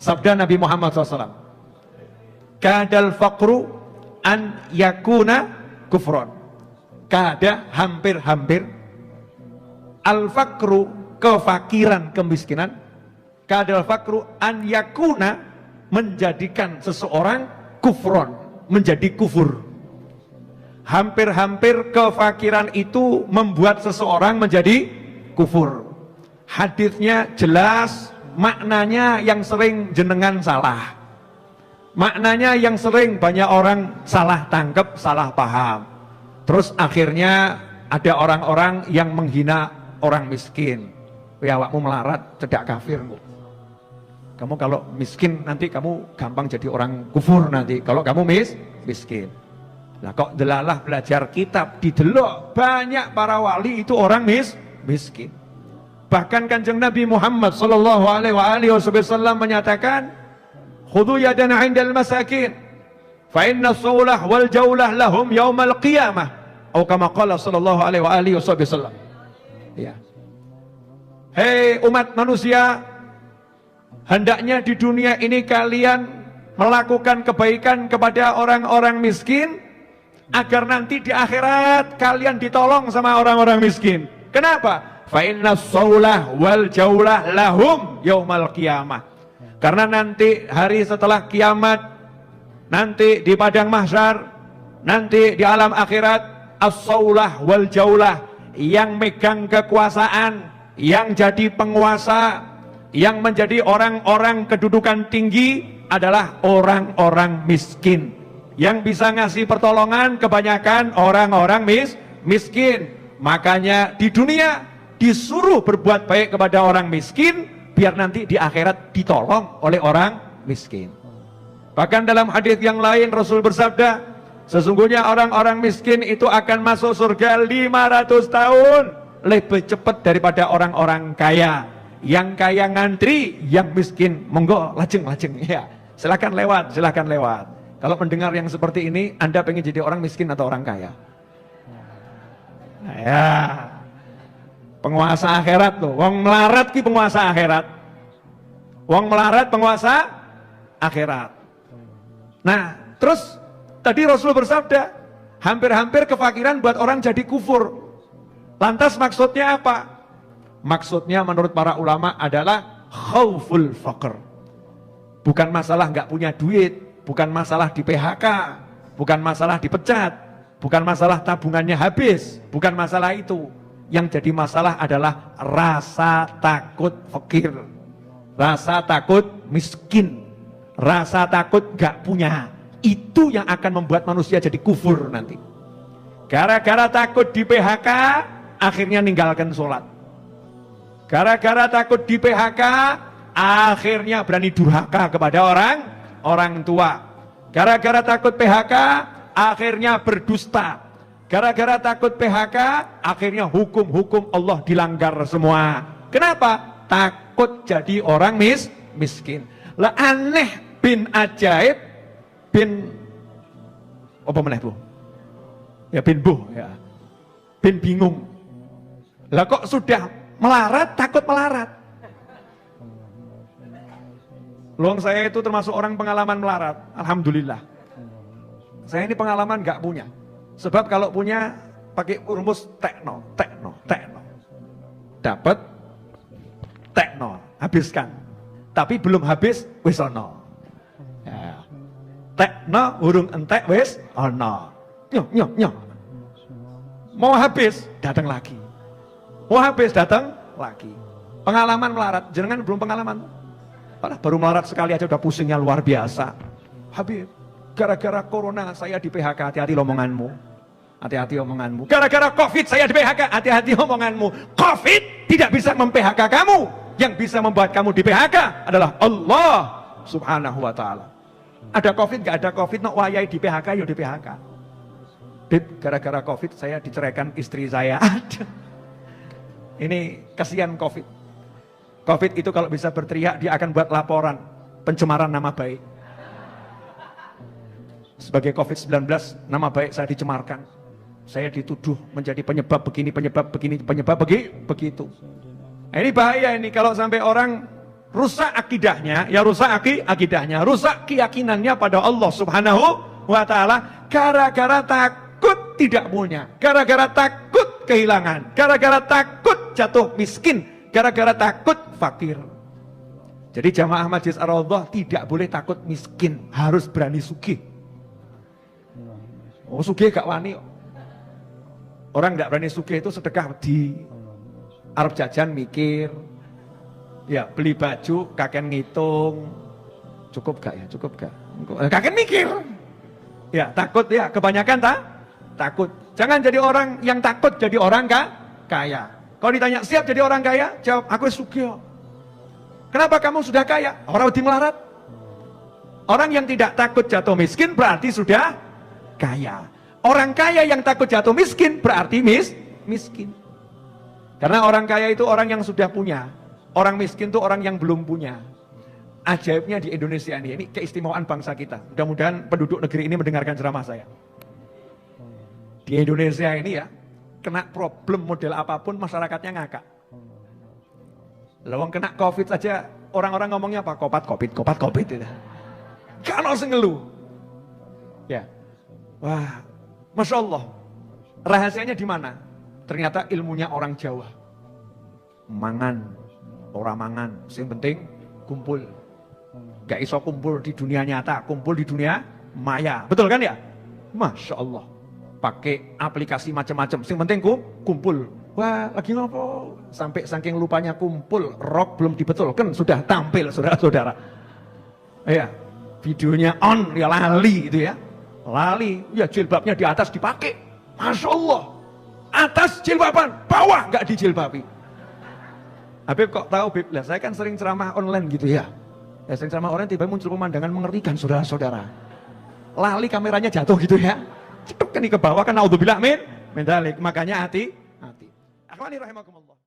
Sabda Nabi Muhammad SAW, kadal faqru an yakuna kufron. Kada hampir-hampir, al-faqru kefakiran, kemiskinan, kadal faqru an yakuna menjadikan seseorang kufron, menjadi kufur. Hampir-hampir kefakiran itu membuat seseorang menjadi kufur. Hadisnya jelas, maknanya yang sering jenengan salah. Maknanya yang sering banyak orang salah tangkap, salah paham. Terus akhirnya ada orang-orang yang menghina orang miskin. Ya, awakmu melarat, cedak kafir. Kamu kalau miskin nanti kamu gampang jadi orang kufur nanti. Kalau kamu miskin. Nah kok delalah belajar kitab, didelok banyak para wali itu orang miskin. Bahkan Kanjeng Nabi Muhammad sallallahu alaihi wasallam menyatakan, khudhu yadana 'indal masakin fa inna as-sulah wal jaulah lahum yaumal qiyamah, atau kama qala sallallahu alaihi wasallam. Ya. Hei umat manusia, hendaknya di dunia ini kalian melakukan kebaikan kepada orang-orang miskin, agar nanti di akhirat kalian ditolong sama orang-orang miskin. Kenapa? Fa inna as-sulah wal jaulah lahum yaumal qiyamah. Karena nanti hari setelah kiamat, nanti di padang mahsyar, nanti di alam akhirat, as-saulah wal jaulah, yang megang kekuasaan, yang jadi penguasa, yang menjadi orang-orang kedudukan tinggi adalah orang-orang miskin. Yang bisa ngasih pertolongan kebanyakan orang-orang miskin. Makanya di dunia disuruh berbuat baik kepada orang miskin, biar nanti di akhirat ditolong oleh orang miskin. Bahkan dalam hadis yang lain Rasul bersabda, sesungguhnya orang-orang miskin itu akan masuk surga 500 tahun lebih cepat daripada orang-orang kaya. Yang kaya ngantri, yang miskin monggo lajeng-lajeng ya. Silakan lewat, silakan lewat. Kalau mendengar yang seperti ini, Anda pengen jadi orang miskin atau orang kaya? Nah, ya. Penguasa akhirat tuh, wong melarat ki penguasa akhirat. Wong melarat penguasa akhirat. Nah, terus tadi Rasul bersabda, hampir-hampir kefakiran buat orang jadi kufur. Lantas maksudnya apa? Maksudnya menurut para ulama adalah khauful faqr. Bukan masalah nggak punya duit, bukan masalah di PHK, bukan masalah dipecat, bukan masalah tabungannya habis, bukan masalah itu. Yang jadi masalah adalah rasa takut fakir, rasa takut miskin, rasa takut gak punya. Itu yang akan membuat manusia jadi kufur nanti. Gara-gara takut di PHK, akhirnya ninggalkan sholat. Gara-gara takut di PHK, akhirnya berani durhaka kepada orang tua. Gara-gara takut PHK, akhirnya berdusta. Gara-gara takut PHK, akhirnya hukum-hukum Allah dilanggar semua. Kenapa? Takut jadi orang miskin. Lah aneh bin ajaib bin apa meneh Bu? Ya bin Bu ya. Bin bingung. Lah kok sudah melarat takut melarat? Luang saya itu termasuk orang pengalaman melarat. Alhamdulillah. Saya ini pengalaman gak punya. Sebab kalau punya pakai rumus tekno. Dapat tekno, habiskan. Tapi belum habis wis ono. Ya. Tekno urung entek wis ono. Nyo. Mau habis datang lagi. Mau habis datang lagi. Pengalaman melarat, jenengan belum pengalaman? Padahal baru melarat sekali aja udah pusingnya luar biasa. Habib, gara-gara corona saya di PHK, hati-hati omonganmu. Hati-hati omonganmu. Gara-gara COVID saya di PHK, hati-hati omonganmu. COVID tidak bisa mem-PHK kamu. Yang bisa membuat kamu di PHK adalah Allah Subhanahu wa ta'ala. Ada COVID, gak ada COVID, no wayai di PHK, yuk di PHK. Bib, gara-gara COVID saya diceraikan istri saya. Ada. Ini kasihan COVID. COVID itu kalau bisa berteriak, dia akan buat laporan pencemaran nama baik. Sebagai COVID-19, nama baik saya dicemarkan. Saya dituduh menjadi penyebab begini, penyebab begitu. Nah, ini bahaya ini kalau sampai orang rusak akidahnya, ya rusak akidahnya, rusak keyakinannya pada Allah Subhanahu wa Ta'ala, gara-gara takut tidak punya, gara-gara takut kehilangan, gara-gara takut jatuh miskin, gara-gara takut fakir. Jadi jamaah Masjid Ar-Raudhah tidak boleh takut miskin, harus berani sugih. Oh sugih gak wani. Orang gak berani sugih itu sedekah di Arab jajan mikir, ya beli baju kakek ngitung, cukup gak ya, cukup gak, kakek mikir, ya takut ya, kebanyakan takut. Jangan jadi orang yang takut jadi orang kaya. Kalau ditanya siap jadi orang kaya, jawab aku sugih. Kenapa kamu sudah kaya? Orang wedi melarat. Orang yang tidak takut jatuh miskin berarti sudah kaya. Orang kaya yang takut jatuh miskin berarti miskin. Karena orang kaya itu orang yang sudah punya. Orang miskin itu orang yang belum punya. Ajaibnya di Indonesia ini keistimewaan bangsa kita. Mudah-mudahan penduduk negeri ini mendengarkan ceramah saya. Di Indonesia ini ya, kena problem model apapun masyarakatnya ngakak. Lawang kena COVID saja, orang-orang ngomongnya apa? Covid itu. Kalau sengeluh. Ya. Wah, Masya Allah. Rahasianya di mana? Ternyata ilmunya orang Jawa. Mangan, orang mangan. Yang penting kumpul. Gak iso kumpul di dunia nyata, kumpul di dunia maya. Betul kan ya? Masya Allah. Pakai aplikasi macam-macam. Yang penting kumpul. Wah, lagi ngopo? Sampai saking lupanya kumpul, rok belum dibetulkan, sudah tampil saudara-saudara. Ya, videonya on, ya lali gitu ya. Lali, ya jilbabnya di atas dipakai. Masya Allah. Atas jilbaban, bawah nggak dijilbabi. Habib kok tahu Bib? Lah saya kan sering ceramah online gitu ya. Ya sering ceramah online tiba-tiba muncul pemandangan mengerikan saudara-saudara. Lali kameranya jatuh gitu ya. Cetuk kan ke bawah kan naudzubillah min dalik. Makanya hati. Akhwani rahimakumullah.